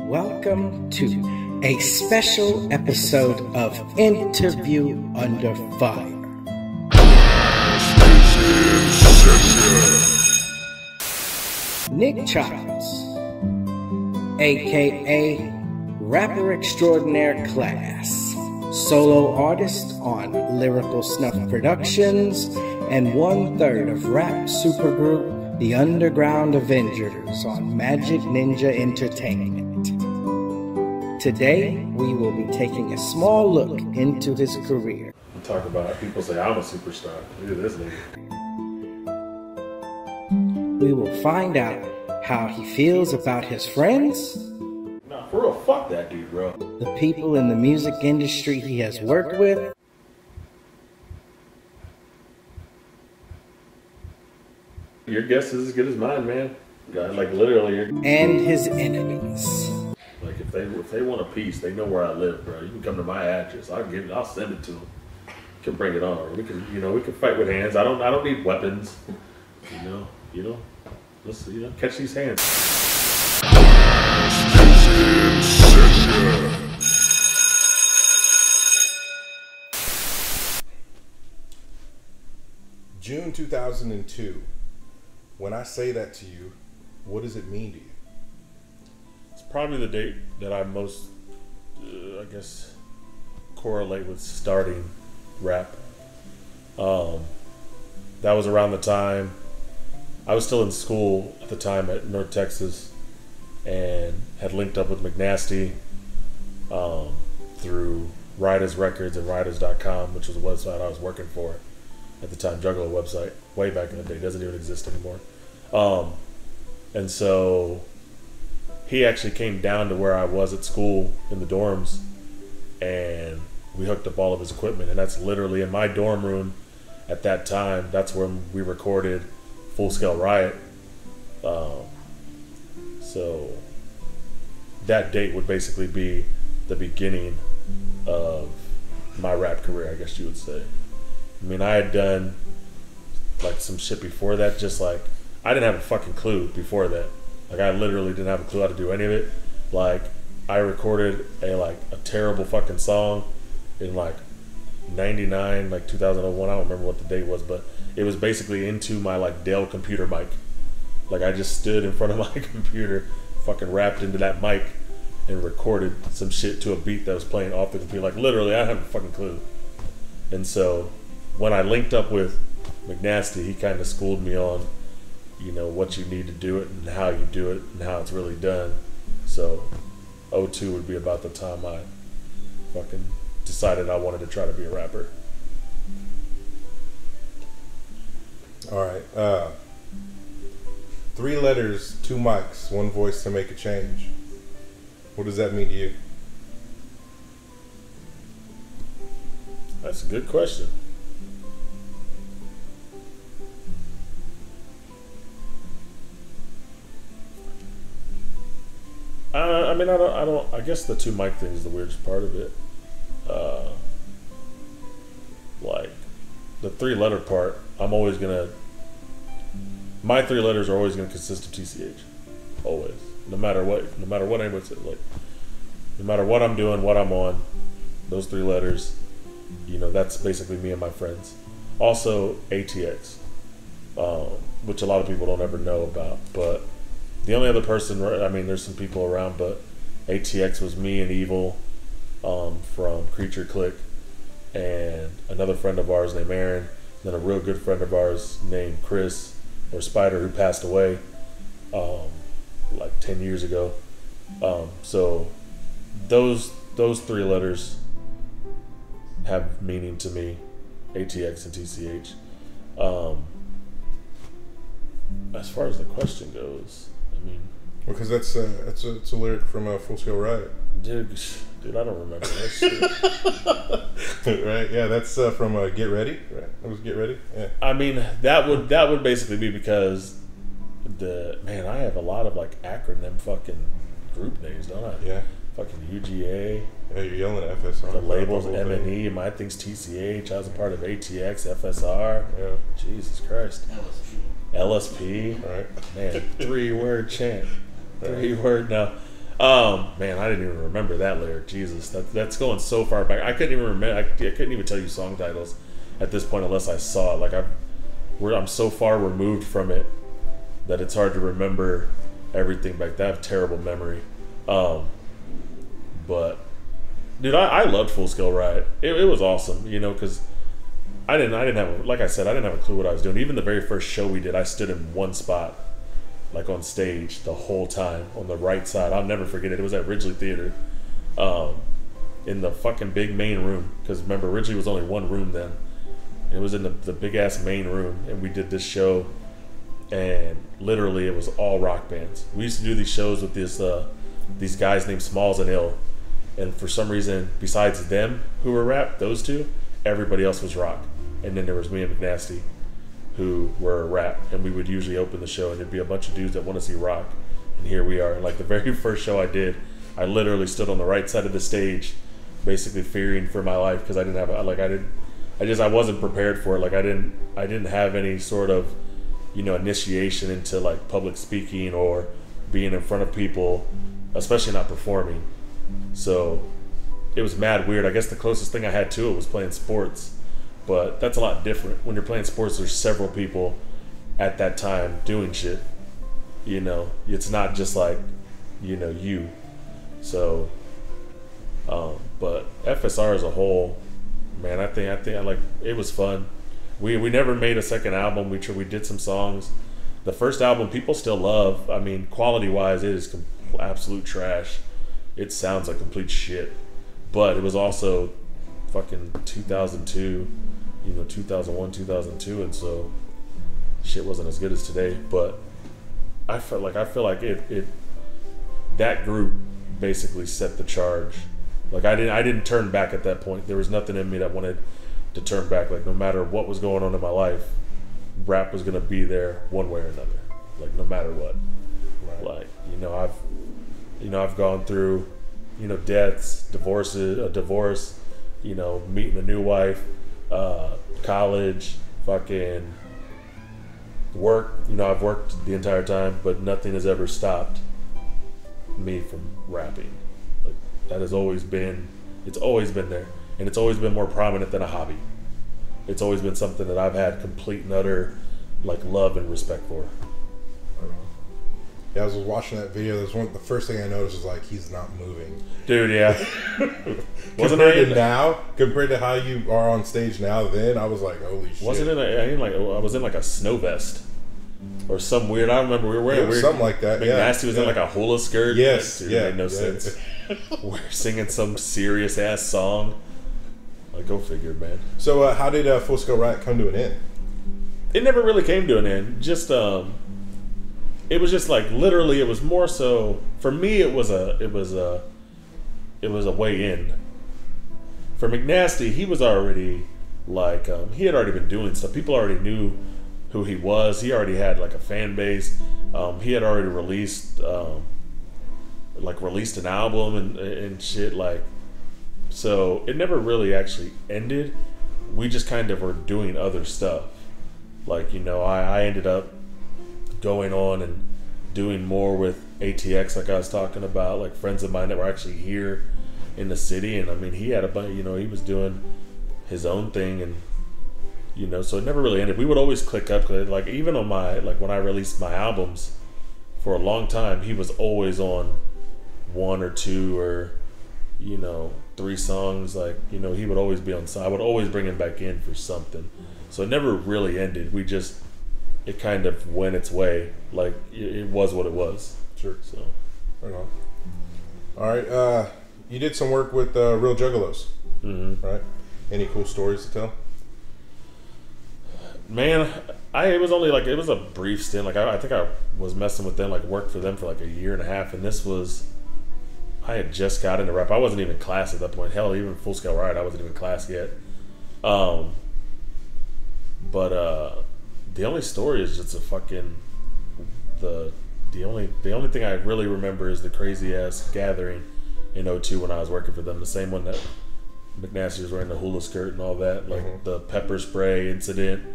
Welcome to a special episode of Interview Under Fire. Nick Childs, A.K.A Rapper Extraordinaire Claas, solo artist on Lyrical Snuff Productions, and 1/3 of rap supergroup The Underground Avengers on Magic Ninja Entertainment. Today, we will be taking a small look into his career. You talk about people say I'm a superstar. Look at this nigga. We will find out how he feels about his friends, Nah, for real, fuck that dude, bro. the people in the music industry he has worked with, Your guess is as good as mine, man. God, like literally, and his enemies. like if they want a piece, they know where I live, bro. You can come to my address. I'll send it to them. You can bring it on. Or we can fight with hands. I don't need weapons. You know. Let's catch these hands. June 2002. When I say that to you, what does it mean to you? It's probably the date that I most, I guess, correlate with starting rap. That was around the time I was still in school at the time at North Texas, and had linked up with McNasty through Riders Records and Riders.com, which was a website I was working for at the time, Juggalo website, way back in the day. It doesn't even exist anymore. And so he actually came down to where I was at school in the dorms, and we hooked up all of his equipment. And that's literally in my dorm room at that time. That's when we recorded Full Scale Riot. So that date would basically be the beginning of my rap career, I guess you would say. I mean, I had done like some shit before that, just like I didn't have a fucking clue before that. Like I literally didn't have a clue how to do any of it. Like I recorded a terrible fucking song in like 99, like 2001. I don't remember what the date was, but it was basically into my like Dell computer mic. Like I just stood in front of my computer, fucking rapped into that mic, and recorded some shit to a beat that was playing off the computer. Like literally, I didn't have a fucking clue. And so when I linked up with McNasty, he kind of schooled me on, what you need to do it and how you do it and how it's really done. So 02 would be about the time I fucking decided I wanted to try to be a rapper. All right. 3 letters, 2 mics, 1 voice to make a change. What does that mean to you? That's a good question. I guess the 2 mic thing is the weirdest part of it. Like the 3-letter part, my 3 letters are always gonna consist of TCH. Always. No matter what anybody says. Like, no matter what I'm doing, what I'm on, those 3 letters, that's basically me and my friends. Also ATX, which a lot of people don't ever know about, but the only other person, there's some people around, but ATX was me and Evil from Creature Click, and another friend of ours named Aaron, then a real good friend of ours named Chris, or Spider, who passed away like 10 years ago. So those 3 letters have meaning to me, ATX and TCH. As far as the question goes, Because it's a lyric from Full Scale Riot. Dude, I don't remember that shit. Right? Yeah, that's from Get Ready. Right? It was Get Ready. Yeah. That would basically be because I have a lot of like acronym fucking group names, don't I? Yeah. Fucking UGA. Yeah, you're yelling at FSR. The labels MNE. My thing's TCH. I was a part of ATX, FSR. Yeah. Jesus Christ. LSP. Right. Man, 3-word chant. 3-word now. Man, I didn't even remember that lyric. Jesus, that's going so far back. I couldn't even remember. I couldn't even tell you song titles at this point unless I saw it. Like I'm so far removed from it that it's hard to remember everything back then. I have terrible memory. But dude, I loved Full Scale Riot. It was awesome, you know, because I didn't have, like I said, I didn't have a clue what I was doing. Even the very first show we did, I stood in one spot, like on stage the whole time on the right side. I'll never forget it. It was at Ridgely Theater, in the fucking big main room. Because remember, Ridgely was only one room then. It was in the big ass main room, and we did this show, and literally it was all rock bands. We used to do these shows with these guys named Smalls and Ill, and for some reason, besides them who were rap, those two, everybody else was rock. And then there was me and McNasty, who were rap, and we would usually open the show, and there'd be a bunch of dudes that want to see rock, and here we are. And like the very first show I did, I literally stood on the right side of the stage, basically fearing for my life because I wasn't prepared for it. Like I didn't have any sort of, you know, initiation into like public speaking or being in front of people, especially not performing. So it was mad weird. I guess the closest thing I had to it was playing sports. But that's a lot different. When you're playing sports, there's several people at that time doing shit. You know, it's not just like, you know, you. So, but FSR as a whole, man, I think like it was fun. We never made a second album. We did some songs. The first album people still love. I mean, quality wise, it is absolute trash. It sounds like complete shit. But it was also fucking 2002. You know, 2001, 2002, and so shit wasn't as good as today. But I feel like it that group basically set the charge. Like I didn't turn back at that point. There was nothing in me that wanted to turn back. Like no matter what was going on in my life, rap was gonna be there one way or another. Like no matter what. Right. Like I've gone through, you know, deaths, divorce, you know, meeting a new wife. College, fucking work. You know, I've worked the entire time, but nothing has ever stopped me from rapping. Like that has always been. It's always been there, and it's always been more prominent than a hobby. It's always been something that I've had complete and utter, like, love and respect for. Yeah, I was watching that video. The first thing I noticed was like he's not moving, dude. Yeah. Compared to how you are on stage now, then I was like, holy shit. I was in like a snow vest or some weird. I remember we were wearing weird, something like that. McNasty was in like a hula skirt. Yes, dude, made no sense. We're singing some serious ass song. Like, go figure, man. So, how did Full Scale Riot come to an end? It never really came to an end. Just it was just like literally. It was more so for me. It was a way in. For McNasty, he was already like he had already been doing stuff. People already knew who he was. He already had like a fan base. He had already released an album and shit. Like, so it never really actually ended. We just kind of were doing other stuff. Like, you know, I ended up going on and doing more with ATX, like I was talking about, like friends of mine that were actually here in the city. And I mean, he had a bunch, you know, he was doing his own thing, and you know, so it never really ended. We would always click up, like even on my, like when I released my albums for a long time, he was always on one or two or, you know, 3 songs. Like, you know, he would always be on side. I would always bring him back in for something. So it never really ended. We just, it kind of went its way. Like it was what it was. Sure. So, right on. All right. You did some work with Real Juggalos, right? Any cool stories to tell? Man, it was only like, it was a brief stint. Like I think I was messing with them, like worked for them for like a year and a half, and this was, I had just got into rap. I wasn't even class at that point. Hell, even Full Scale Riot, I wasn't even class yet. But the only story is just a fucking the only thing I really remember is the crazy ass gathering in 2002 when I was working for them. The same one that McNasty was wearing the hula skirt and all that, like the pepper spray incident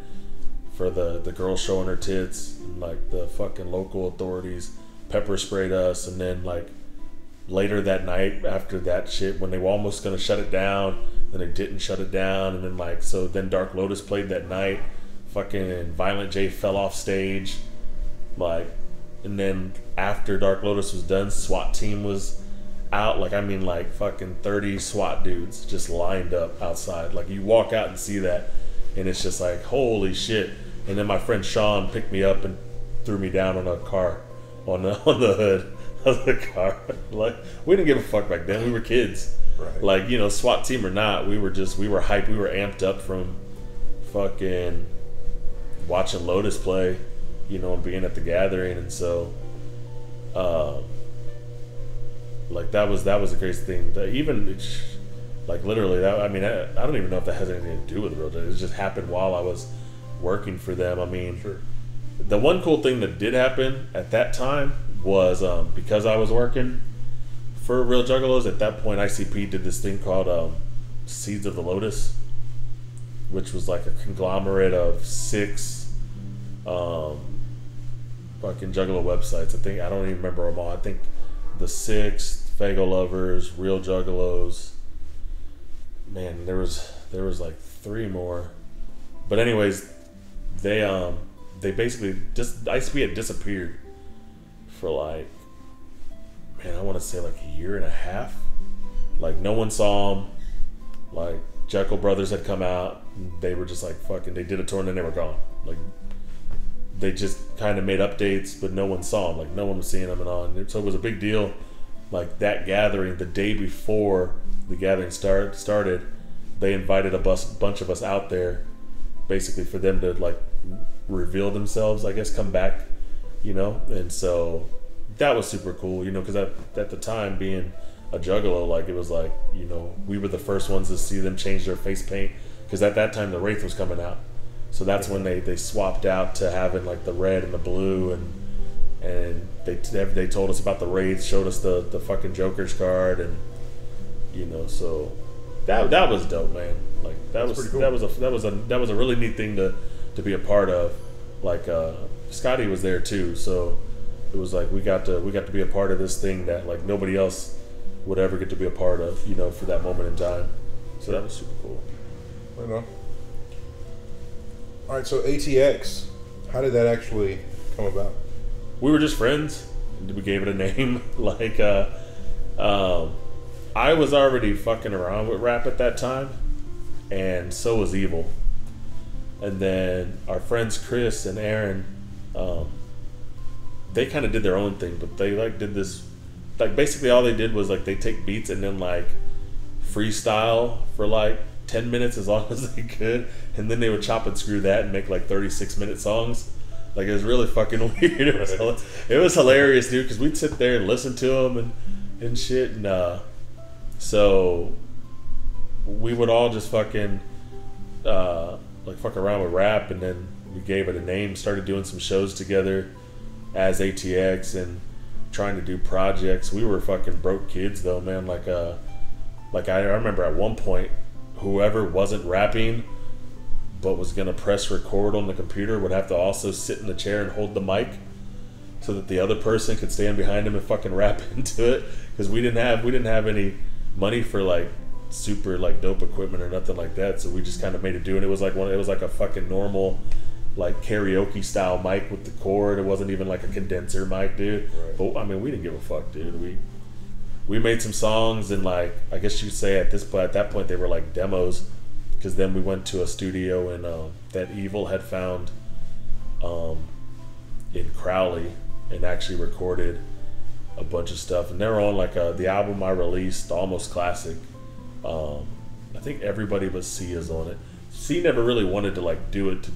for the girl showing her tits, and like the fucking local authorities pepper sprayed us, and then like later that night after that shit, when they were almost gonna shut it down, then they didn't shut it down, and then like so then Dark Lotus played that night. Fucking Violent J fell off stage, like, and then after Dark Lotus was done, SWAT team was out. Like, I mean, like fucking 30 SWAT dudes just lined up outside. Like, you walk out and see that, and it's just like, holy shit. And then my friend Sean picked me up and threw me down on a car, on the hood of the car. Like, we didn't give a fuck back then. We were kids. Right. Like, you know, SWAT team or not, we were hyped. We were amped up from fucking watching Lotus play, you know, and being at the gathering. And so, like, that was a crazy thing. Even, like, literally, that, I mean, I don't even know if that has anything to do with Real J. It just happened while I was working for them. I mean, Sure. The one cool thing that did happen at that time was because I was working for Real Juggalos, at that point ICP did this thing called Seeds of the Lotus, which was like a conglomerate of 6 fucking Juggalo websites. I don't even remember them all. I think the 6, Fago Lovers, Real Juggalos. Man, there was like 3 more. But anyways, they basically just ICP had disappeared for like, man, I want to say like a year and a half. Like, no one saw them. Like, Jekyll Brothers had come out, and they were just like fucking. They did a tour and then they were gone. Like, they just kind of made updates, but no one saw them. Like, no one was seeing them and all. And so it was a big deal. Like, that gathering, the day before the gathering started, they invited a bunch of us out there, basically for them to like reveal themselves, I guess, come back, you know. And so that was super cool, you know, because at the time, being a Juggalo, like, it was like, you know, we were the first ones to see them change their face paint, because at that time the Wraith was coming out, so that's when they swapped out to having like the red and the blue, and they told us about the Wraith, showed us the fucking Joker's card, and you know, so that was dope, man. Like, that was cool. that was a really neat thing to be a part of. Like, Scotty was there too, so it was like we got to be a part of this thing that like nobody else would ever get to be a part of, you know, for that moment in time. So that was super cool. Right on. All right, so ATX, how did that actually come about? We were just friends. We gave it a name. Like, I was already fucking around with rap at that time, and so was Evil. And then our friends Chris and Aaron, they kind of did their own thing, but they like did this, like, basically all they did was like they take beats and then like freestyle for like 10 minutes as long as they could, and then they would chop and screw that and make like 36-minute songs. Like, it was really fucking weird. It was hilarious, dude, because we'd sit there and listen to them and shit, and so we would all just fucking like fuck around with rap, and then we gave it a name, started doing some shows together as ATX and trying to do projects. We were fucking broke kids though, man. Like I remember at one point, whoever wasn't rapping but was gonna press record on the computer would have to also sit in the chair and hold the mic so that the other person could stand behind him and fucking rap into it, because we didn't have any money for like super like dope equipment or nothing like that, so we just kind of made it do. And it was like a fucking normal like karaoke style mic with the cord. It wasn't even like a condenser mic, dude. Right. But I mean, we didn't give a fuck, dude. We made some songs, and like, I guess you'd say at that point they were like demos, because then we went to a studio and that Evil had found in Crowley, and actually recorded a bunch of stuff. And they were on like the album I released, Almost Classic. I think everybody but C is on it. C never really wanted to like do it.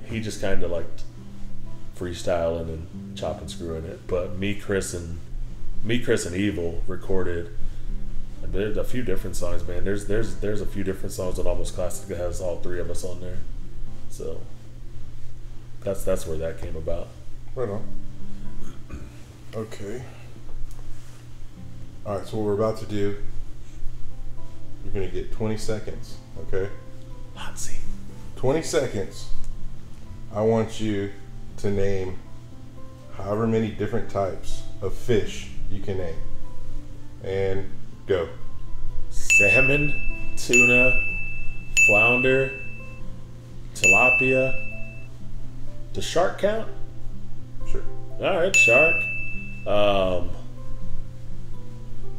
He just kind of liked freestyling and chopping screwing it. But me, Chris, and Evil recorded a few different songs, man. There's a few different songs on Almost Classic that has all 3 of us on there. So that's where that came about. Right on. Okay. All right, so what we're about to do, you're going to get 20 seconds, okay? Hot seat. 20 seconds. I want you to name however many different types of fish you can name. And go. Salmon, tuna, flounder, tilapia. Does shark count? Sure. All right, shark. I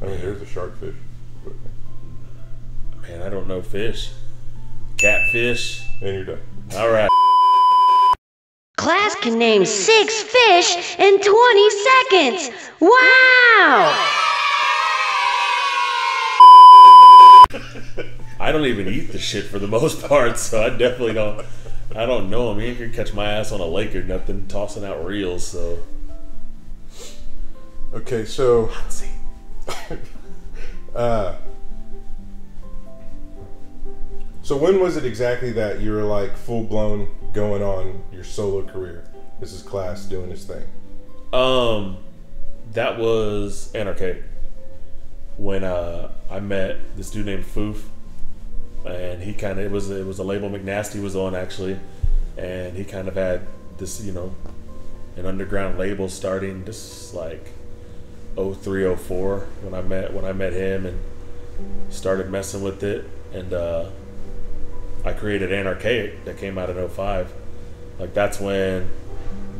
mean, there's a sharkfish. But... Man, I don't know fish. Catfish. And you're done. All right. Class can name 6 fish in 20 seconds. Wow! I don't even eat the shit for the most part, so I definitely don't. I don't know him. He ain't gonna catch my ass on a lake or nothing, tossing out reels. So. Okay, so. So when was it exactly that you were like full blown going on your solo career? This is Claas doing his thing. That was Anarchic. When I met this dude named Foof, and he kind of it was a label McNasty was on actually, and he kind of had this an underground label starting just like 03, 04 when I met him and started messing with it, and I created Anarchaic that came out in 05. Like that's when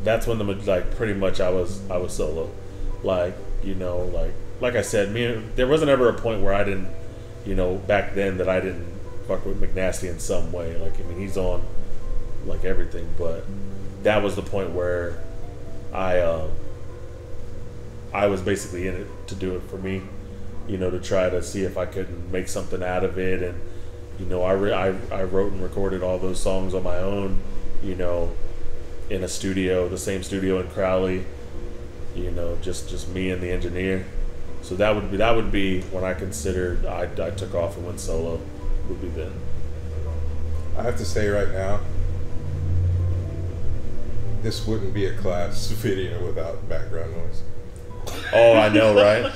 pretty much I was solo, like I said, there wasn't ever a point where I didn't, back then that I didn't fuck with McNasty in some way. Like, I mean, he's on like everything, but that was the point where I was basically in it to do it for me, to try to see if I could make something out of it. And, I wrote and recorded all those songs on my own, in a studio, the same studio in Crowley, just me and the engineer. So that would be when I considered I took off and went solo, would be then. I have to say right now, this wouldn't be a Claas video without background noise. Oh, I know, right?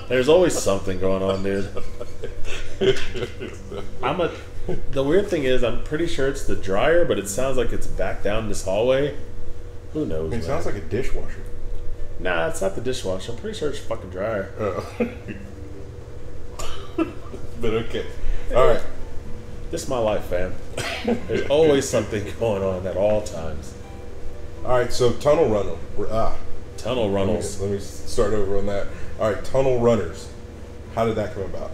There's always something going on, dude. The weird thing is, I'm pretty sure it's the dryer, but it sounds like it's back down this hallway. Who knows? It sounds like a dishwasher. Nah, it's not the dishwasher. I'm pretty sure it's a fucking dryer. Oh. But okay. All right. This is my life, fam. There's always something going on at all times. All right, so Tunnel Runner. Tunnel Runnels. Let me start over on that. All right, Tunnel Runners. How did that come about?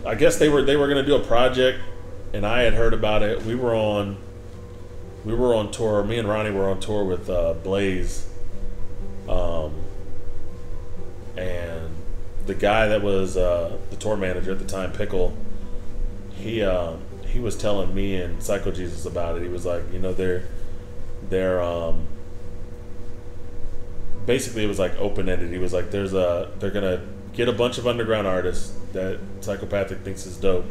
I guess they were gonna do a project, and I had heard about it. We were on tour. Me and Ronnie were on tour with Blaze, and the guy that was the tour manager at the time, Pickle. He was telling me and Psycho Jesus about it. He was like, they're basically it was like open-ended. He was like, they're gonna get a bunch of underground artists that Psychopathic thinks is dope,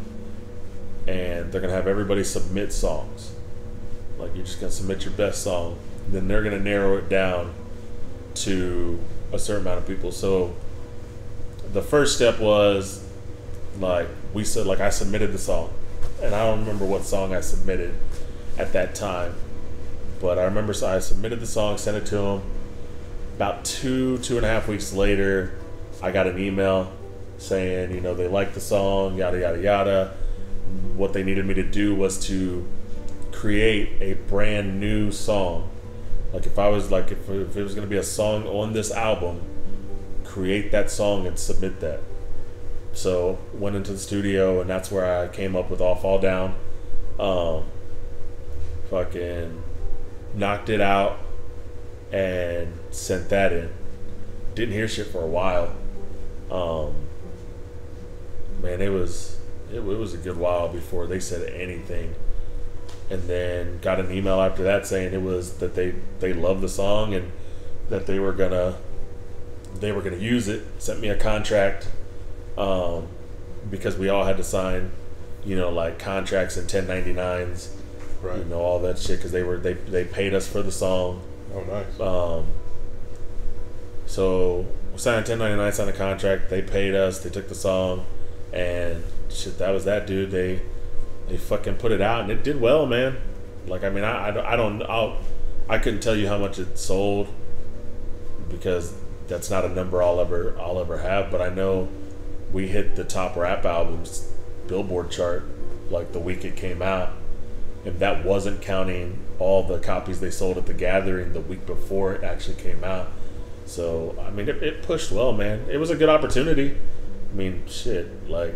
and they're gonna have everybody submit songs. Like, you're just gonna submit your best song, then they're gonna narrow it down to a certain amount of people. So the first step was I submitted the song, and I don't remember what song I submitted at that time, but I remember I submitted the song, sent it to him. About 2.5 weeks later, I got an email saying, they liked the song, yada, yada, yada. What they needed me to do was to create a brand new song. Like, if it was going to be a song on this album, create that song and submit that. So, went into the studio, and that's where I came up with All Fall Down. Fucking knocked it out and sent that in. Didn't hear shit for a while. Man, it was a good while before they said anything. And then got an email after that saying it was that they loved the song and that they were gonna use it. Sent me a contract, because we all had to sign, like contracts and 1099s, right? All that shit, because they paid us for the song. Oh, nice. So we signed 1099, signed a contract. They paid us. They took the song, and shit, that was that, dude. They fucking put it out, and it did well, man. Like, I mean, I couldn't tell you how much it sold, because that's not a number I'll ever have. But I know we hit the top rap albums Billboard chart like the week it came out, and that wasn't counting all the copies they sold at the Gathering the week before it actually came out. So I mean, it pushed well, man. It was a good opportunity. I mean, shit, like,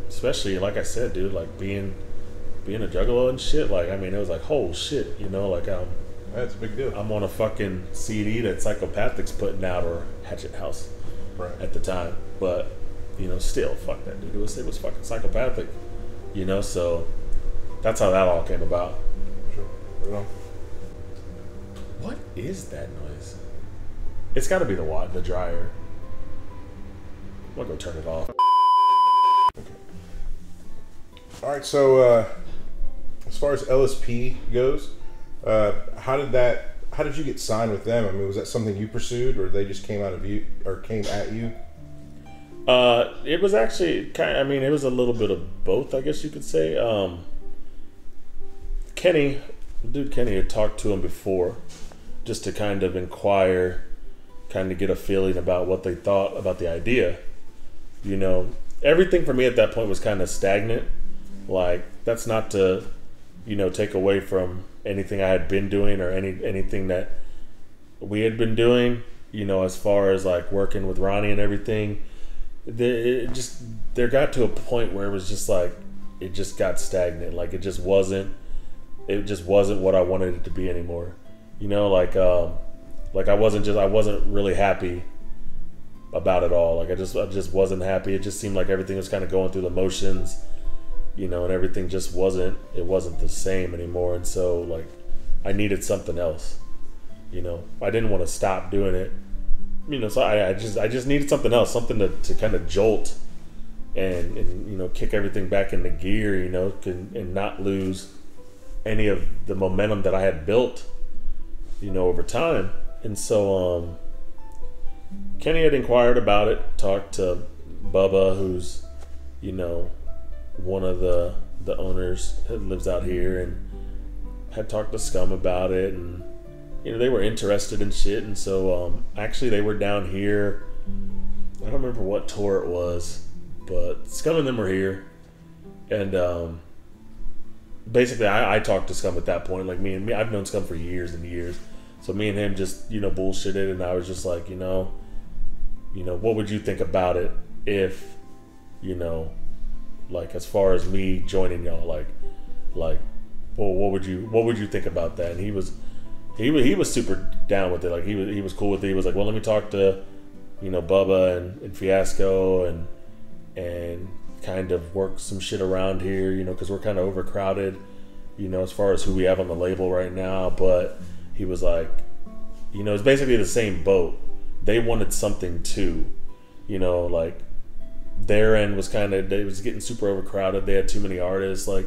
especially like I said, dude, like being a juggalo and shit. Like, I mean, it was like, oh shit, you know, like that's a big deal. I'm on a fucking CD that Psychopathic's putting out, or Hatchet House, right, at the time. But you know, still, fuck that, dude. It was fucking Psychopathic, you know. So that's how that all came about. Sure. Right on. What is that noise? It's got to be the dryer. I'm gonna go turn it off. Okay. All right. So as far as LSP goes, how did you get signed with them? I mean, was that something you pursued, or they just came at you? It was actually it was a little bit of both, I guess you could say. Kenny had talked to him before, just to kind of inquire, kind of get a feeling about what they thought about the idea. You know, everything for me at that point was kind of stagnant. Like, that's not to, you know, take away from anything I had been doing or anything that we had been doing, you know, as far as like working with Ronnie and everything. There got to a point where it was just like, it just got stagnant. Like, it just wasn't what I wanted it to be anymore. You know, like I wasn't really happy about it all. Like, I just wasn't happy. It just seemed like everything was kind of going through the motions, you know, and everything just wasn't the same anymore. And so, like, I needed something else, you know. I didn't want to stop doing it, you know, so I just needed something else, something to kind of jolt and you know, kick everything back into gear, you know, and not lose any of the momentum that I had built, you know, over time. And so Kenny had inquired about it, talked to Bubba, who's, you know, one of the owners that lives out here, and had talked to Scum about it, and you know, they were interested in shit. And so actually they were down here, I don't remember what tour it was, but Scum and them were here, and basically I talked to Scum at that point. Like, me, I've known Scum for years and years, so me and him just, you know, bullshitted, and I was just like, you know, what would you think about it if, you know, like, as far as me joining y'all, like, well, what would you think about that? And he was super down with it. Like, he was cool with it. He was like, well, let me talk to, you know, Bubba and Fiasco and kind of work some shit around here, you know, because we're kind of overcrowded, you know, as far as who we have on the label right now. But he was like, you know, it's basically the same boat. They wanted something too, you know, like, their end was it was getting super overcrowded. They had too many artists. Like,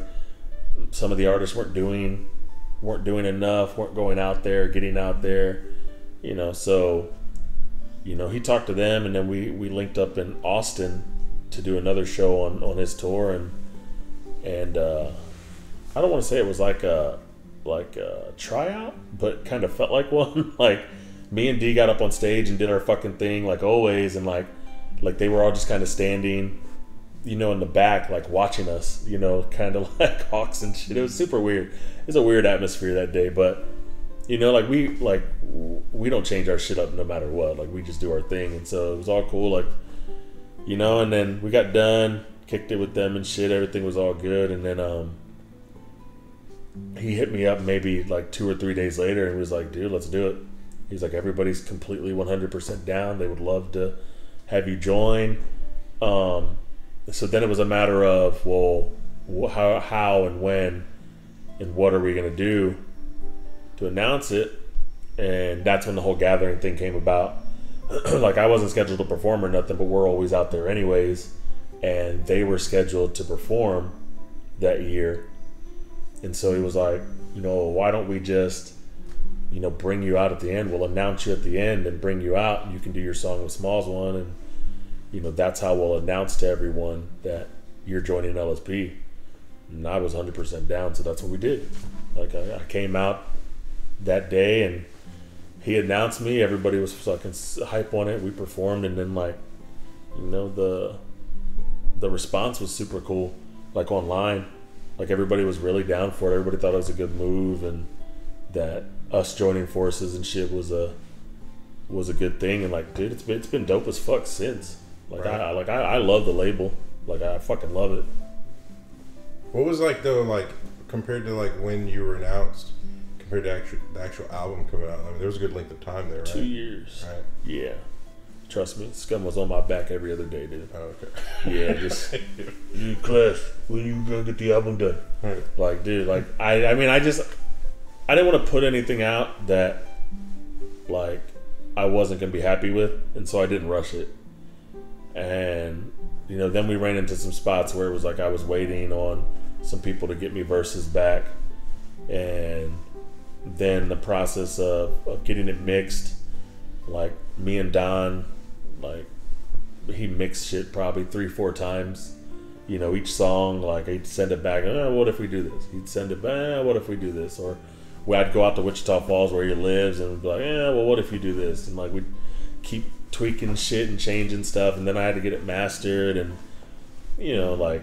some of the artists weren't doing enough, weren't going out there, getting out there, you know. So, you know, he talked to them, and then we linked up in Austin to do another show on his tour, and I don't want to say it was like a tryout, but kind of felt like one. Like, me and D got up on stage and did our fucking thing like always, and like they were all just kind of standing, you know, in the back, like watching us, you know, kind of like hawks and shit. It was super weird. It was a weird atmosphere that day, but you know, like we don't change our shit up no matter what. Like, we just do our thing, and so it was all cool, like, you know. And then we got done, kicked it with them and shit. Everything was all good, and then he hit me up maybe like 2 or 3 days later and was like, dude, let's do it. He's like, everybody's completely 100% down. They would love to have you join. So then it was a matter of, well, how and when and what are we going to do to announce it? And that's when the whole Gathering thing came about. Like, I wasn't scheduled to perform or nothing, but we're always out there anyways. And they were scheduled to perform that year. And so he was like, you know, why don't we just, you know, bring you out at the end? We'll announce you at the end and bring you out, and you can do your song with Smalls One, and you know, that's how we'll announce to everyone that you're joining LSP. And I was 100% down, so that's what we did. Like, I came out that day, and he announced me. Everybody was fucking hype on it. We performed, and then like, you know, the response was super cool. Like online, like everybody was really down for it. Everybody thought it was a good move, and that us joining forces and shit was a good thing. And like, dude, it's been dope as fuck since. Like right. I love the label. Like I fucking love it. What was like though, like compared to like when you were announced, compared to the actual album coming out? I mean, there was a good length of time there, right? 2 years. Right. Yeah. Trust me, Scum was on my back every other day, dude. Oh, okay. Yeah, just Claas, when you gonna get the album done? Right. Like, dude, like I mean, I didn't want to put anything out that like I wasn't gonna be happy with, and so I didn't rush it. And you know, then we ran into some spots where it was like I was waiting on some people to get me verses back, and then the process of getting it mixed, like me and Don, like he mixed shit probably 3-4 times, you know, each song. Like he'd send it back, what if we do this? He'd send it back, what if we do this? Or I'd go out to Wichita Falls where he lives and be like, well, what if you do this? And like we'd keep tweaking shit and changing stuff, and then I had to get it mastered, and you know, like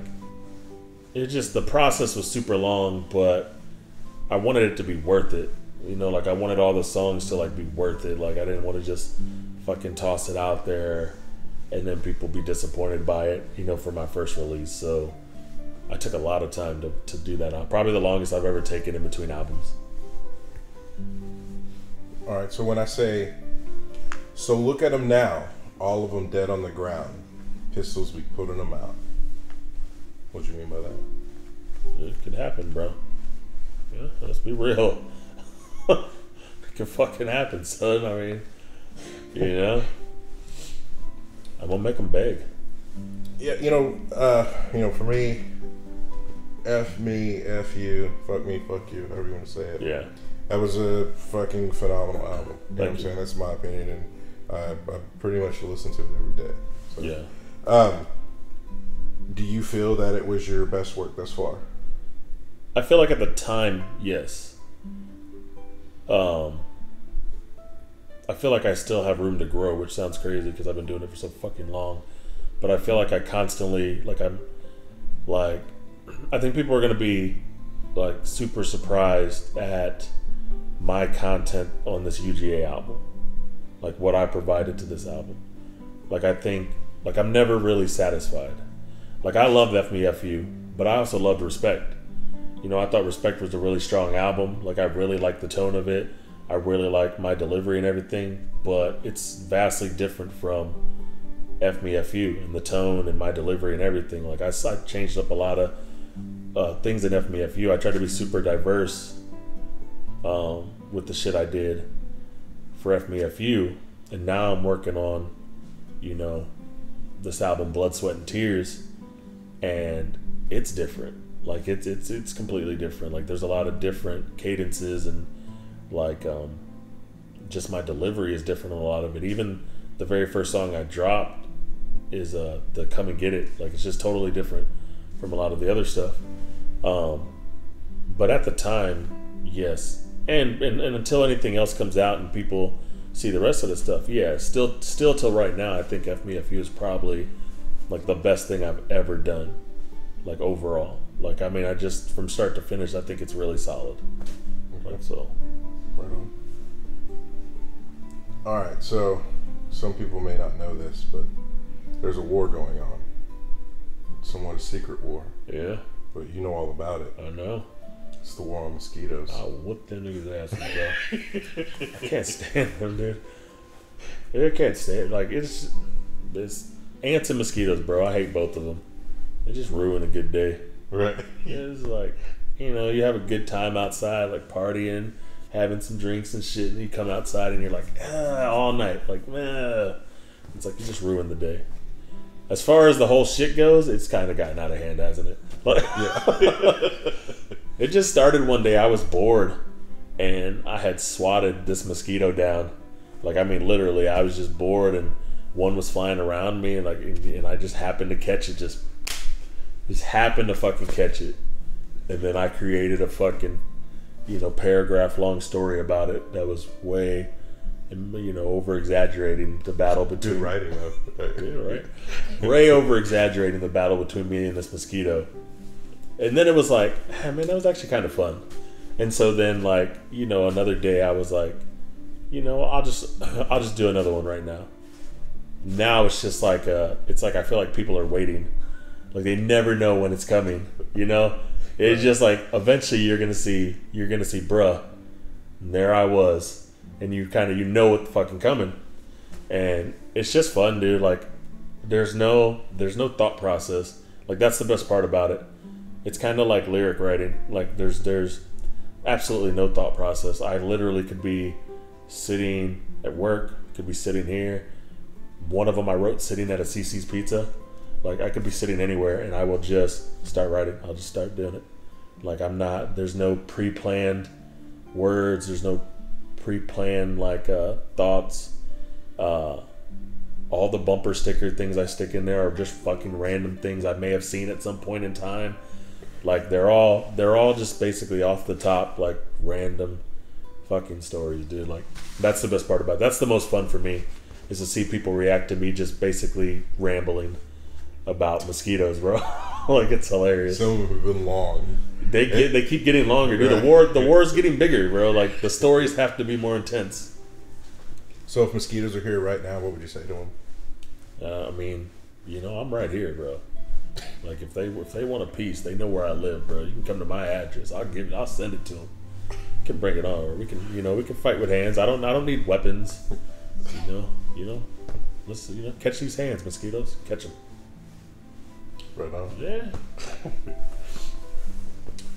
it just, the process was super long, but I wanted it to be worth it. You know, like I wanted all the songs to like be worth it. Like I didn't want to just fucking toss it out there and then people be disappointed by it, you know, for my first release. So I took a lot of time to do that. Probably the longest I've ever taken in between albums. All right, so when I say, so look at them now, all of them dead on the ground, pistols be putting them out. What do you mean by that? It could happen, bro. Yeah, let's be real. It can fucking happen, son. I mean, you know, I'm gonna make them beg. Yeah, you know, for me, F me, F you, fuck me, fuck you, however you want to say it. Yeah. That was a fucking phenomenal album. You know what I'm you. saying? That's my opinion, and I pretty much listen to it every day. So, yeah. Do you feel that it was your best work thus far? I feel like at the time, yes. I feel like I still have room to grow, which sounds crazy because I've been doing it for so fucking long. But I feel like I constantly, like I'm, like, I think people are going to be like super surprised at my content on this UGA album. Like what I provided to this album. Like I think, like I'm never really satisfied. Like I loved F Me F You, but I also loved Respect. You know, I thought Respect was a really strong album. Like I really liked the tone of it. I really liked my delivery and everything, but it's vastly different from F Me F You and the tone and my delivery and everything. Like I changed up a lot of things in F Me F You. I tried to be super diverse with the shit I did for F Me F You, and now I'm working on, you know, this album Blood, Sweat, and Tears, and it's different. Like it's completely different. Like there's a lot of different cadences, and like just my delivery is different on a lot of it. Even the very first song I dropped is the Come and Get It. Like it's just totally different from a lot of the other stuff. But at the time, yes. And until anything else comes out and people see the rest of the stuff, yeah, still till right now, I think F Me F You is probably like the best thing I've ever done, like overall. Like I mean, I just, from start to finish, I think it's really solid. Okay. Like so. Right on. All right, so some people may not know this, but there's a war going on. Somewhat a secret war. Yeah. But you know all about it. I know. It's the war on mosquitoes. I'll whoop them niggas' asses, bro. I can't stand them, dude. I can't stand, like, it's ants and mosquitoes, bro. I hate both of them. They just ruin a good day. Right. It's like, you know, you have a good time outside, like partying, having some drinks and shit, and you come outside and you're like, all night. Like, it's like you just ruined the day. As far as the whole shit goes, it's kind of gotten out of hand, hasn't it? Like, yeah. It just started one day. I was bored, and I had swatted this mosquito down. Like, I mean, literally, I was just bored, and one was flying around me, and I just happened to catch it. Just happened to fucking catch it, and then I created a fucking, you know, paragraph long story about it that was way and over exaggerating the battle between. Good writing though. Yeah, right. Way over exaggerating the battle between me and this mosquito, and then it was like, man, that was actually kind of fun. And so then, like, another day I was like, I'll just do another one right now. Now it's just like it's like I feel like people are waiting, like they never know when it's coming. It's just like eventually you're gonna see bruh, and there I was, and you kind of what's fucking coming, and it's just fun, dude. Like there's no thought process. Like that's the best part about it. It's kind of like lyric writing. Like there's absolutely no thought process. I literally could be sitting at work, could be sitting here. One of them I wrote sitting at a CC's Pizza. Like I could be sitting anywhere and I will just start writing. I'll just start doing it. Like there's no pre-planned words. There's no pre-planned thoughts. All the bumper sticker things I stick in there are just fucking random things I may have seen at some point in time. Like they're all just basically off the top, like random fucking stories, dude. Like that's the best part about it. That's the most fun for me, is to see people react to me just basically rambling about mosquitoes, bro. Like it's hilarious. Some of them have been long. They keep getting longer, dude. Right. The war's getting bigger, bro. Like the stories have to be more intense. So if mosquitoes are here right now, what would you say to them? I mean, I'm right here, bro. Like if they want a piece, they know where I live, bro. You can come to my address. I'll send it to them. You can bring it on, or we can fight with hands. I don't need weapons. Let's catch these hands, mosquitoes. Catch them. Right on. Yeah.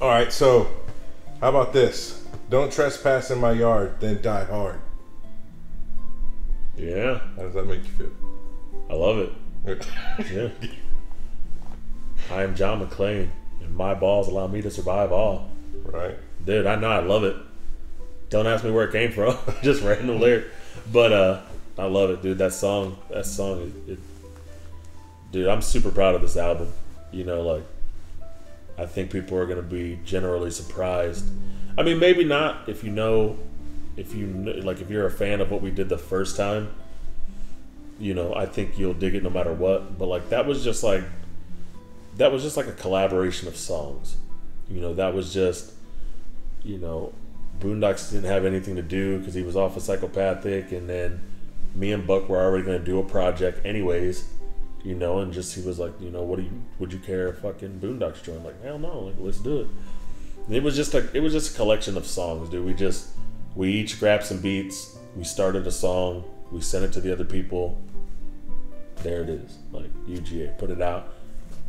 All right. So, how about this? Don't trespass in my yard, then die hard. Yeah. How does that make you feel? I love it. Yeah. I am John McClane, and my balls allow me to survive all. Right. Dude, I know, I love it. Don't ask me where it came from. Just random lyric. But I love it, dude. That song, dude, I'm super proud of this album. I think people are going to be generally surprised. I mean, maybe not if you're a fan of what we did the first time. I think you'll dig it no matter what. But that was just like a collaboration of songs. That was just, Boondocks didn't have anything to do because he was off of Psychopathic, and then me and Buck were already going to do a project anyways, and just he was like, would you care if fucking Boondocks joined? Like, hell no, like let's do it. And it was just a collection of songs, dude. We each grabbed some beats, we started a song, we sent it to the other people. There it is, like UGA, put it out.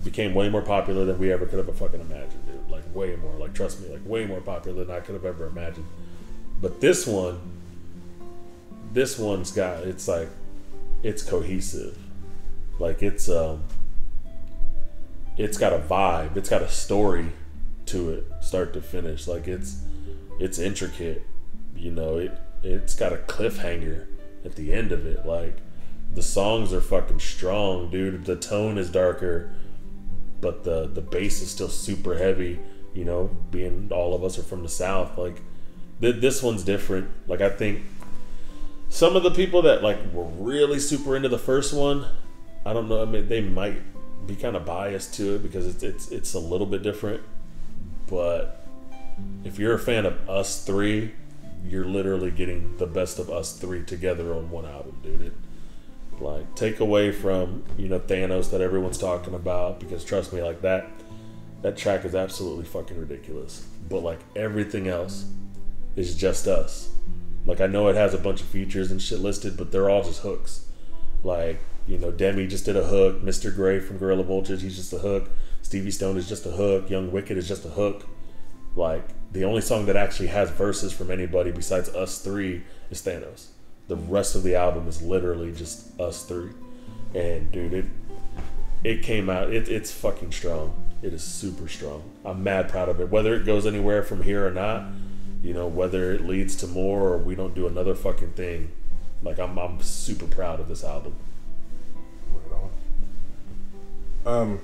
Became way more popular than we ever could have fucking imagined, dude. Like way more, like trust me, like way more popular than I could have ever imagined. But this one's got, it's cohesive. Like it's got a vibe, it's got a story to it, start to finish. Like it's intricate, it's got a cliffhanger at the end of it. Like the songs are fucking strong, dude. The tone is darker, but the bass is still super heavy, being all of us are from the South. Like this one's different. Like I think some of the people that were really super into the first one, I don't know, I mean, they might be kind of biased to it because it's a little bit different. But if you're a fan of us three, you're literally getting the best of us three together on one album, dude. Take away from Thanos that everyone's talking about, because trust me, like that track is absolutely fucking ridiculous. But everything else is just us. I know it has a bunch of features and shit listed, but they're all just hooks. Demi just did a hook. Mr. Gray from Gorilla Voltage, he's just a hook. Stevie Stone is just a hook. Young Wicked is just a hook. The only song that actually has verses from anybody besides us three is Thanos. The rest of the album is literally just us three. And dude, it came out, it's fucking strong. It is super strong. I'm mad proud of it. Whether it goes anywhere from here or not, whether it leads to more or we don't do another fucking thing, I'm super proud of this album. Right on.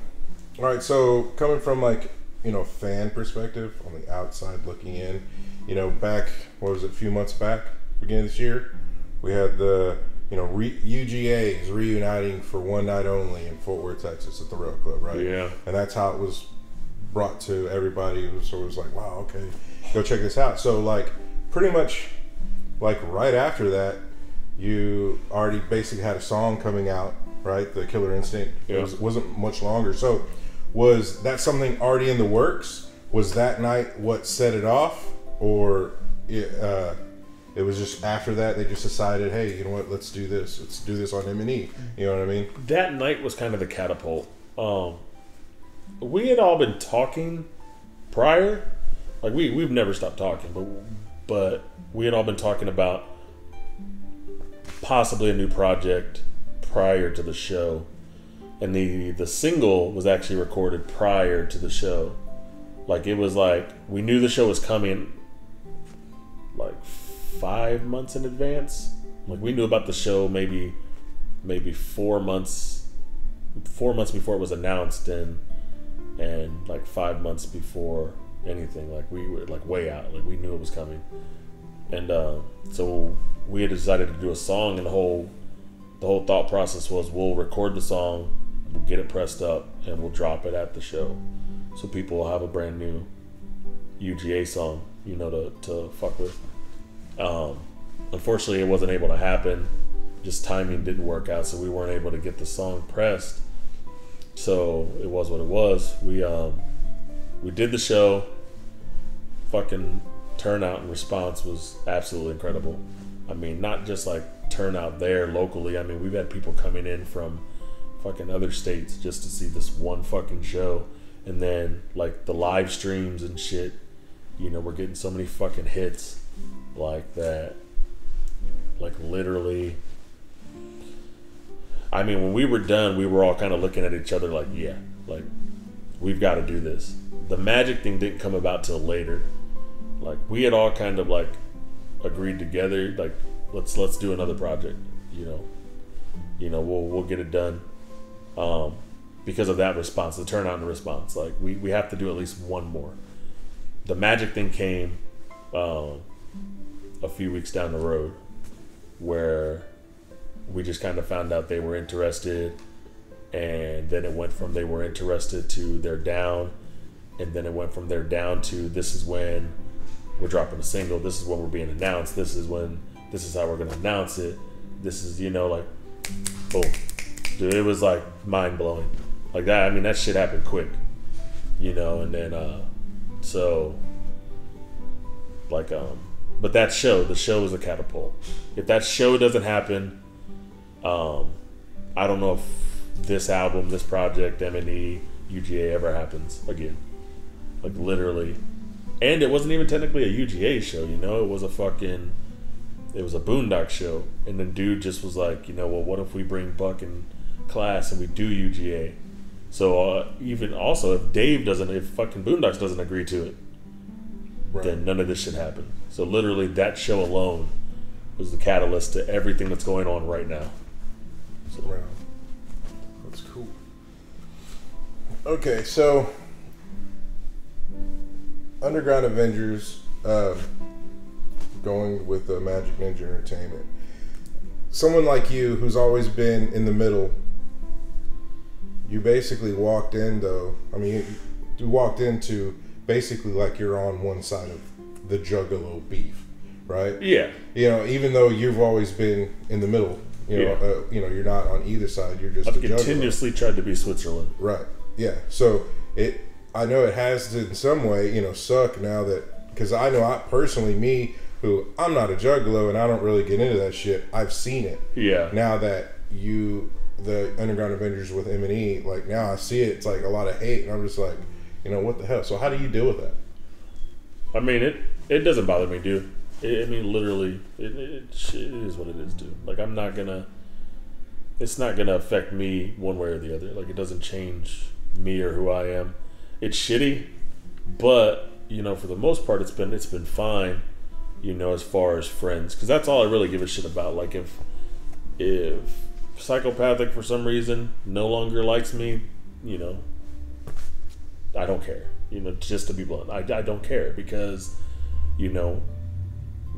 All right, so coming from fan perspective, on the outside looking in, back, what was it, a few months back, beginning of this year, We had the UGAs reuniting for one night only in Fort Worth, Texas, at the Rail Club, right? Yeah. And that's how it was brought to everybody. So it was like, wow, okay, go check this out. So like pretty much like right after that, you already basically had a song coming out, right? The Killer Instinct. Yeah. It wasn't much longer. So was that something already in the works? Was that night what set it off, or it was just after that they just decided, hey, you know what, let's do this. Let's do this on MNE. You know what I mean? That night was kind of the catapult. We had all been talking prior. Like we've never stopped talking, but we had all been talking about possibly a new project prior to the show. And the single was actually recorded prior to the show. Like it was like we knew the show was coming like 5 months in advance. Like we knew about the show maybe 4 months before it was announced, and like 5 months before anything. Like we were like way out. Like we knew it was coming, and so we had decided to do a song, and the whole thought process was we'll record the song, we'll get it pressed up, and we'll drop it at the show, so people will have a brand new UGA song, to fuck with. Unfortunately, it wasn't able to happen. Just timing didn't work out, so we weren't able to get the song pressed. So it was what it was. We did the show. Fucking turnout and response was absolutely incredible. I mean, not just like turnout there locally. I mean, we've had people coming in from fucking other states just to see this one fucking show, and then like the live streams and shit. We're getting so many fucking hits like that. Like literally, I mean, when we were done, we were all kind of looking at each other like, yeah, like we've got to do this. The magic thing didn't come about till later. Like we had all kind of like agreed together, like let's do another project. We'll get it done. Because of that response, the turnout and the response. Like we have to do at least one more. The magic thing came a few weeks down the road, where we just kind of found out they were interested, and then it went from they were interested to they're down, and then it went from they're down to this is when we're dropping a single, this is when we're being announced, this is how we're going to announce it, this is, like, boom. Dude, it was like mind-blowing. Like that, I mean, that shit happened quick, and then so like but that show, the show is a catapult. If that show doesn't happen, I don't know if this album, this project, MNE, UGA ever happens again. Like literally. And it wasn't even technically a UGA show, it was a Boondock show. And then dude just was like, well, what if we bring Buck and Claas and we do UGA? So even also, if fucking Boondocks doesn't agree to it, right, then none of this should happen. So literally that show alone was the catalyst to everything that's going on right now. So. Wow. That's cool. Okay, so Underground Avengers, going with Magic Ninja Entertainment. Someone like you who's always been in the middle, you basically walked in though, I mean, you walked into basically like you're on one side of the Juggalo beef, right? Yeah. Even though you've always been in the middle, you're not on either side. You're just I've a Juggalo. continuously tried to be Switzerland. Right. Yeah. So I know it has to in some way, suck now that, because I know I'm not a Juggalo and I don't really get into that shit. I've seen it. Yeah. Now that the Underground Avengers with MNE, like now I see it, it's like a lot of hate, and I'm just like, what the hell? So how do you deal with that? I mean, it doesn't bother me, dude. Literally, it is what it is, dude. Like, it's not gonna affect me one way or the other. Like, it doesn't change me or who I am. It's shitty, but for the most part, it's been fine. As far as friends, because that's all I really give a shit about. Like, if Psychopathic for some reason no longer likes me, I don't care. Just to be blunt, I don't care, because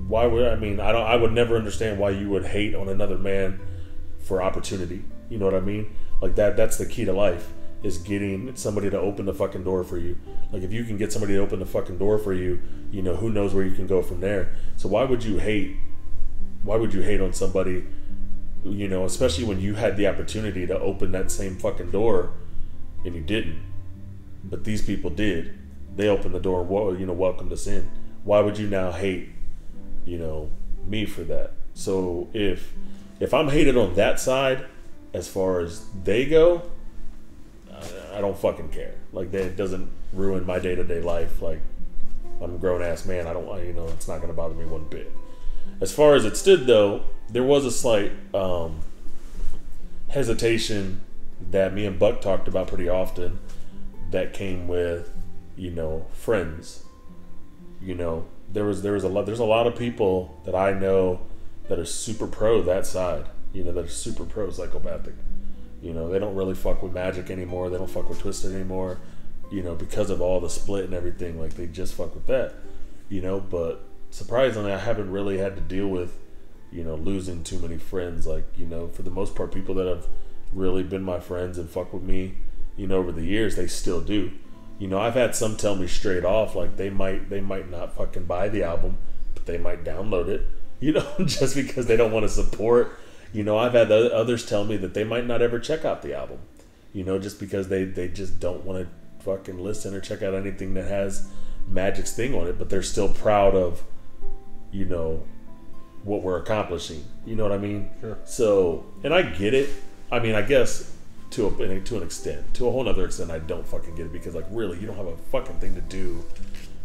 why would I would never understand why you would hate on another man for opportunity. You know what I mean? Like that's the key to life, is getting somebody to open the fucking door for you. Like if you can get somebody to open the fucking door for you, you know, who knows where you can go from there. So why would you hate on somebody, you know, especially when you had the opportunity to open that same fucking door and you didn't? But these people did. They opened the door and, you know, welcomed us in. Why would you now hate, you know, me for that? So if I'm hated on that side, as far as they go, I don't fucking care. Like, that doesn't ruin my day-to-day life. Like, I'm a grown-ass man. You know, it's not going to bother me one bit. As far as it stood, though, there was a slight hesitation that me and Buck talked about pretty often that came with, you know, friends. You know, there's a lot of people that I know that are super pro that side. You know, that are super pro psychopathic. You know, they don't really fuck with Magic anymore. They don't fuck with Twisted anymore. You know, because of all the split and everything. Like, they just fuck with that. You know, but surprisingly, I haven't really had to deal with, you know, losing too many friends. Like, you know, for the most part, people that have really been my friends and fuck with me, you know, over the years, they still do. You know, I've had some tell me straight off, like, they might not fucking buy the album, but they might download it, you know, just because they don't want to support. You know, I've had others tell me that they might not ever check out the album, you know, just because they just don't want to fucking listen or check out anything that has Magic's thing on it, but they're still proud of, you know, what we're accomplishing. You know what I mean? Sure. So, and I get it. I mean, I guess to an extent, to a whole nother extent, I don't fucking get it, because, like, really, you don't have a fucking thing to do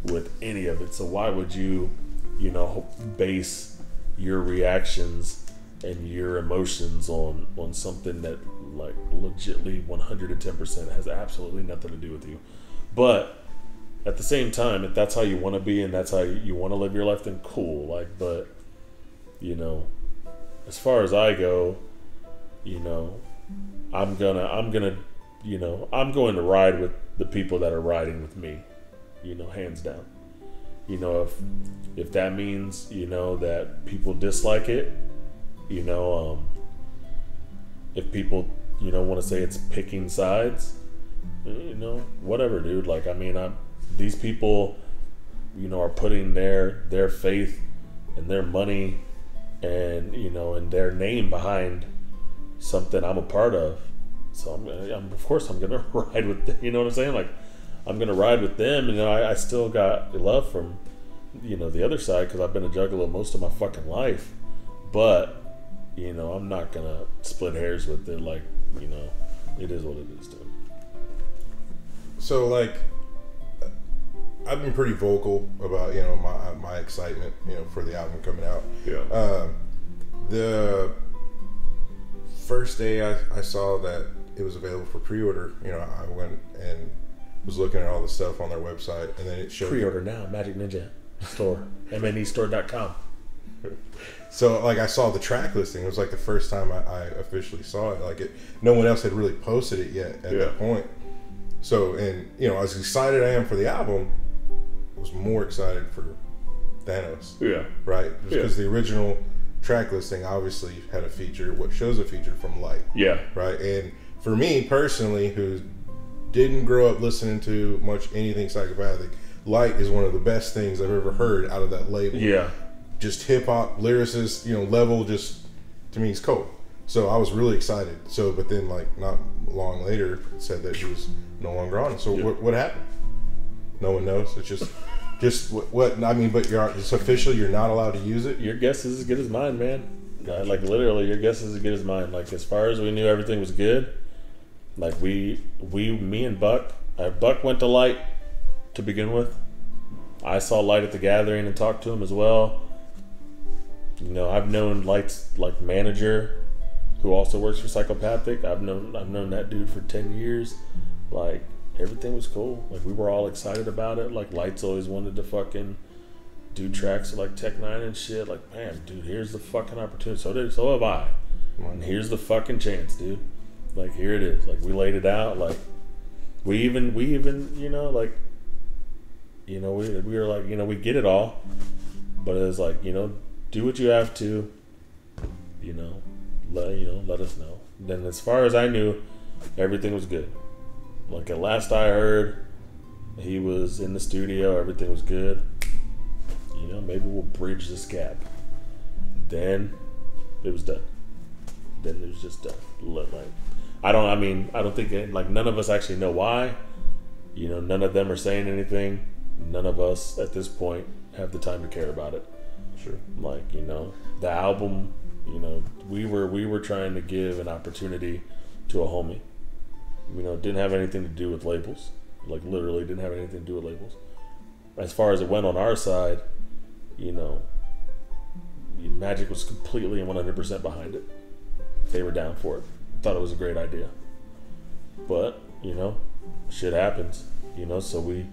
with any of it. So why would you, you know, base your reactions and your emotions on something that, like, legitly 110% has absolutely nothing to do with you? But at the same time, if that's how you want to be and that's how you want to live your life, then cool. Like, but, you know, as far as I go, you know, I'm gonna, you know, I'm going to ride with the people that are riding with me, you know, hands down. You know, if that means, you know, that people dislike it, you know, if people, you know, want to say it's picking sides, you know, whatever, dude. Like, I mean, these people, you know, are putting their faith and their money and, you know, and their name behind something I'm a part of. So of course I'm gonna ride with them, you know what I'm saying? Like, I'm gonna ride with them. You know, I still got love from, you know, the other side, because I've been a juggalo most of my fucking life. But, you know, I'm not gonna split hairs with it. Like, you know, it is what it is, dude. So, like, I've been pretty vocal about, you know, my excitement, you know, for the album coming out. Yeah. The first day I saw that it was available for pre-order, you know, I went and was looking at all the stuff on their website, and then it showed Pre-order now, Magic Ninja Store, MNEstore.com. So, like, I saw the track listing. It was like the first time I officially saw it. Like, no one else had really posted it yet at that point. So, and, you know, as excited I am for the album, I was more excited for Thanos. Yeah. Right? Because the original track listing obviously had a feature, what shows a feature from Light. Yeah. Right? And for me personally, who didn't grow up listening to much anything psychopathic, Light is one of the best things I've ever heard out of that label. Yeah. Just hip hop lyricist, you know, level, just, to me, he's cold. So I was really excited. So, but then, like, not long later, it said that he was no longer on. So what happened? No one knows. It's just what I mean. But it's official. You're not allowed to use it. Your guess is as good as mine, man. Like, literally, your guess is as good as mine. Like, as far as we knew, everything was good. Like, me and Buck went to Light to begin with. I saw Light at the Gathering and talked to him as well. You know, I've known Light's, like, manager, who also works for Psychopathic. I've known that dude for 10 years. Like, everything was cool. Like, we were all excited about it. Like, Light's always wanted to fucking do tracks with, like, Tech Nine and shit. Like, man, dude, here's the fucking opportunity. So have I. And here's the fucking chance, dude. Like, here it is. Like, we laid it out. Like, we even, you know, like, you know, we were like, you know, we get it all. But it's like, do what you have to, let us know. Then as far as I knew, everything was good. Like at last I heard, he was in the studio, everything was good. Maybe we'll bridge this gap. Then it was done. Then it was just done. I don't think none of us actually know why. None of them are saying anything. None of us at this point have the time to care about it. Sure. The album, we were trying to give an opportunity to a homie. It didn't have anything to do with labels. Like literally didn't have anything to do with labels. As far as it went on our side, Magic was completely and 100% behind it. They were down for it. Thought it was a great idea. But, shit happens. So we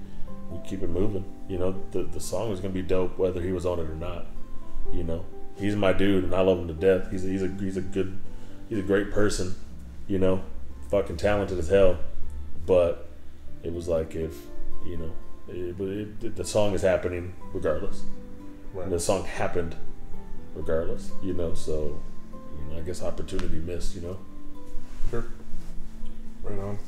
keep it moving. The song was gonna be dope whether he was on it or not. He's my dude and I love him to death. He's a great person, fucking talented as hell. But it was like if the song is happening regardless. Right. And the song happened regardless, so I guess opportunity missed, Sure. Right on.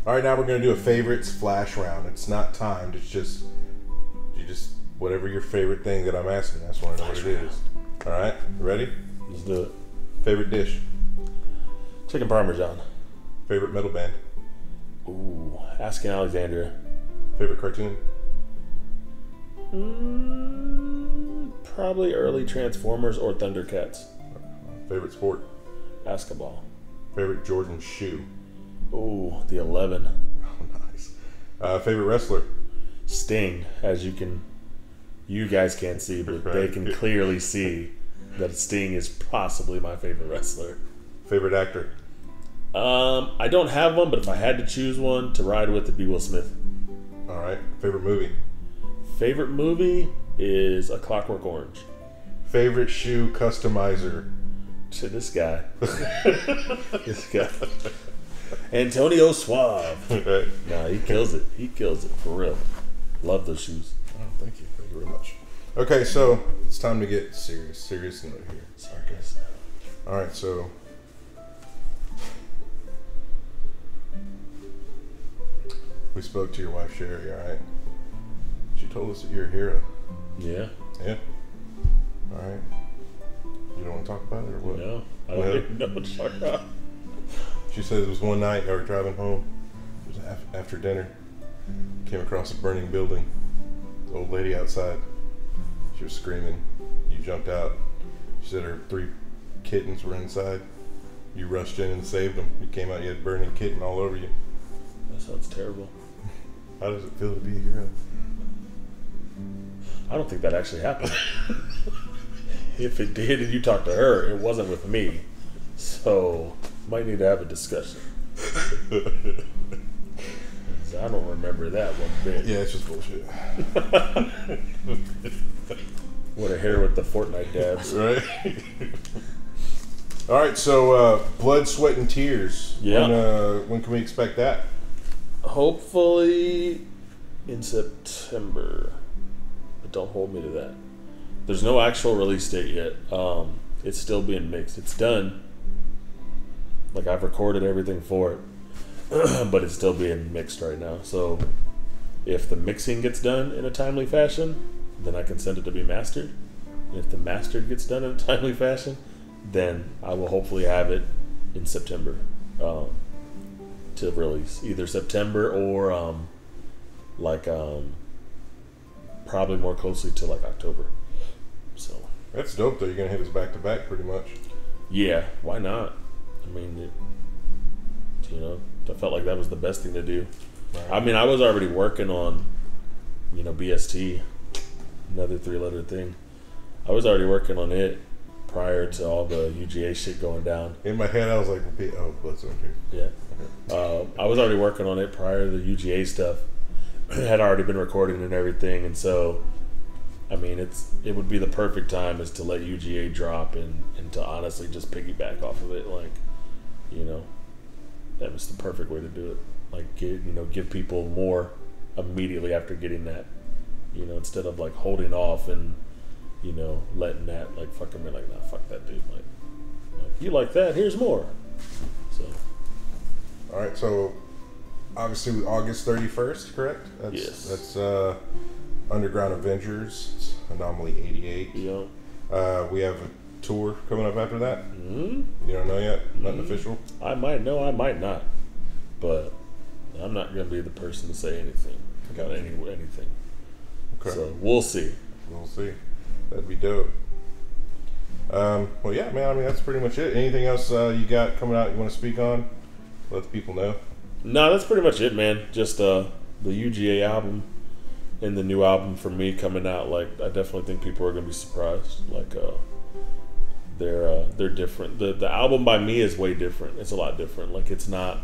All right, now we're going to do a favorites flash round. It's not timed. It's just, whatever your favorite thing that I'm asking. I just want to know what it is. All right, ready? Let's do it. Favorite dish? Chicken Parmesan. Favorite metal band? Ooh, Asking Alexandria. Favorite cartoon? Probably early Transformers or Thundercats. Favorite sport? Basketball. Favorite Jordan shoe? Ooh, the 11. Oh, nice. Favorite wrestler? Sting, as you guys can't see, but they can clearly see that Sting is possibly my favorite wrestler. Favorite actor? I don't have one, but if I had to choose one to ride with, it'd be Will Smith. All right. Favorite movie? Favorite movie is A Clockwork Orange. Favorite shoe customizer? To this guy. This guy. Antonio Suave. Right. Nah, he kills it. He kills it, for real. Love those shoes. Oh, thank you. Thank you very much. Okay, so it's time to get serious. Serious note here. Serious. All right, so we spoke to your wife, Sherry, all right? She told us that you're a hero. Yeah. Yeah. All right. You don't want to talk about it or what? No. I don't even know what to talk about. She said it was one night y'all were driving home. It was after dinner. Came across a burning building. The old lady outside. She was screaming. You jumped out. She said her 3 kittens were inside. You rushed in and saved them. You came out, you had a burning kitten all over you. That sounds terrible. How does it feel to be a hero? I don't think that actually happened. If it did and you talked to her, it wasn't with me. So, might need to have a discussion. I don't remember that one bit. Yeah, it's just bullshit. What a hair with the Fortnite dabs. Right? All right, so Blood, Sweat, and Tears. Yeah. When can we expect that? Hopefully in September. But don't hold me to that. There's no actual release date yet. It's still being mixed. It's done. Like, I've recorded everything for it. But it's still being mixed right now. So if the mixing gets done in a timely fashion, then I can send it to be mastered. And if the mastered gets done in a timely fashion, then I will hopefully have it in September to release. Either September or probably more closely to like October. So That's dope, though. You're going to hit us back to back pretty much. yeah, why not? I mean, I felt like that was the best thing to do. Right. I mean, I was already working on, BST, another 3-letter thing. I was already working on it prior to all the UGA shit going down. In my head, I was like, oh, Blood, Sweat, and Tears. Yeah. I was already working on it prior to the UGA stuff. Had already been recording and everything, and so, I mean, it would be the perfect time is to let UGA drop and to honestly just piggyback off of it. Like, that was the perfect way to do it. Like, give people more immediately after getting that You know, instead of like holding off and, you know, letting that like fucking be like, nah, fuck that dude. Like you like that? Here's more. So. All right. So obviously August 31st, correct? Yes. That's Underground Avengers, Anomaly 88. Yeah. We have a tour coming up after that. Mm-hmm. You don't know yet? Nothing official? I might know, I might not. But I'm not going to be the person to say anything about anything. Okay. So we'll see. We'll see. That'd be dope. Well, yeah, man. I mean, that's pretty much it. Anything else you got coming out you want to speak on? Let the people know. No, that's pretty much it, man. Just the UGA album and the new album for me coming out. Like, I definitely think people are going to be surprised. Like, they're different. The album by me is way different. It's a lot different. Like, it's not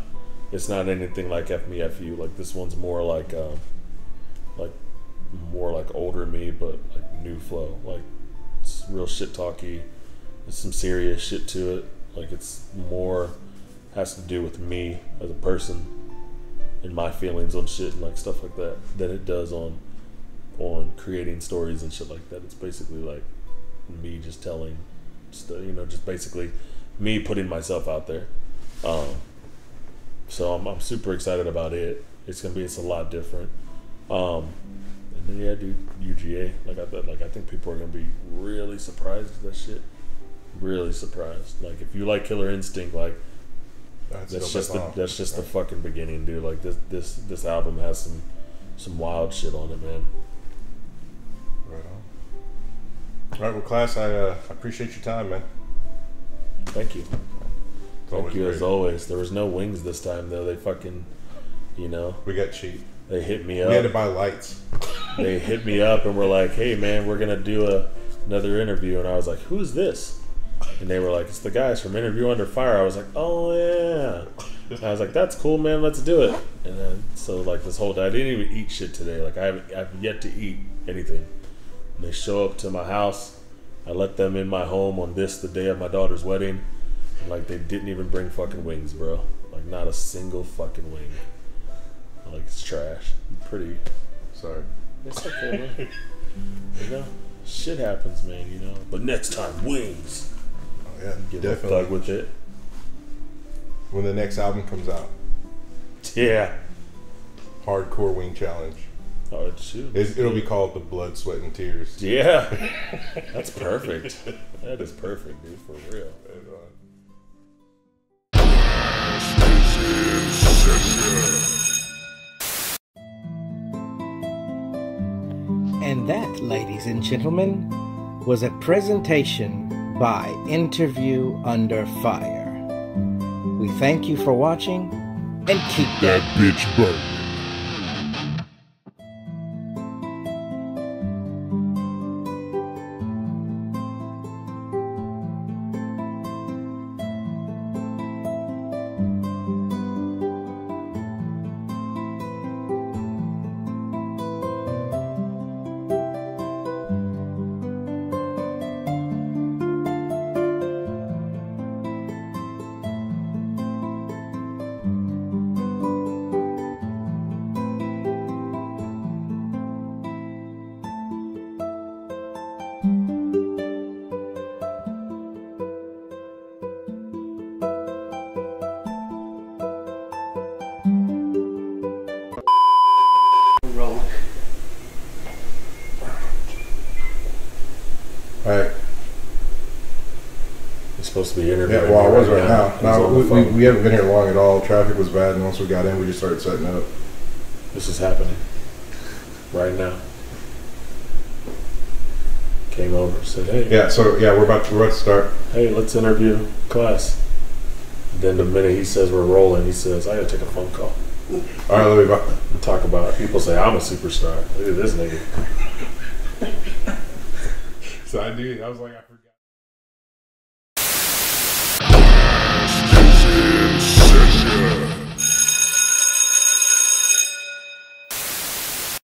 anything like F Me F You. Like, this one's more like more like older me, but like new flow. Like, it's real shit talky. There's some serious shit to it. Like, it's more has to do with me as a person and my feelings on shit and like stuff like that than it does on creating stories and shit like that. It's basically like me just telling, just basically me putting myself out there. So I'm super excited about it. It's a lot different. And then yeah, dude, UGA. I think people are gonna be really surprised at that shit. Really surprised. Like, if you like Killer Instinct, like that's just the fucking beginning, dude. Like, this album has some wild shit on it, man. Right on. All right, well, Claas, I appreciate your time, man. Thank you. Thank you, great. as always. There was no wings this time, though. They fucking, we got cheap. They hit me up. We had to buy lights. They hit me up and were like, "Hey, man, we're gonna do another interview." And I was like, "Who's this?" And they were like, "It's the guys from Interview Under Fire." I was like, "Oh yeah." And I was like, "That's cool, man. Let's do it." And then so like this whole day, I didn't even eat shit today. Like, I've yet to eat anything. And they show up to my house. I let them in my home on the day of my daughter's wedding. And like, they didn't even bring fucking wings, bro. Like, not a single fucking wing. Like, it's trash. Pretty. Sorry. It's okay, man. Shit happens, man. But next time, wings. Oh yeah, Get definitely. thug with it. When the next album comes out. Yeah. Hardcore wing challenge. Oh, shoot. It'll be called the Blood, Sweat, and Tears. Yeah. That's perfect. That is perfect, dude. For real. And that, ladies and gentlemen, was a presentation by Interview Under Fire. We thank you for watching, and keep that bitch burning. Alright. It's supposed to be interviewing. Yeah, well, I was right now. He's No, on the phone. we haven't been here long at all. Traffic was bad, and once we got in, we just started setting up. This is happening right now. Came over, said, "Hey, Yeah, so yeah, we're about to start. hey, let's interview Claas." Then the minute he says we're rolling, he says, "I gotta take a phone call." All right, let me go. And talk about people say I'm a superstar. Look at this nigga. So I was like,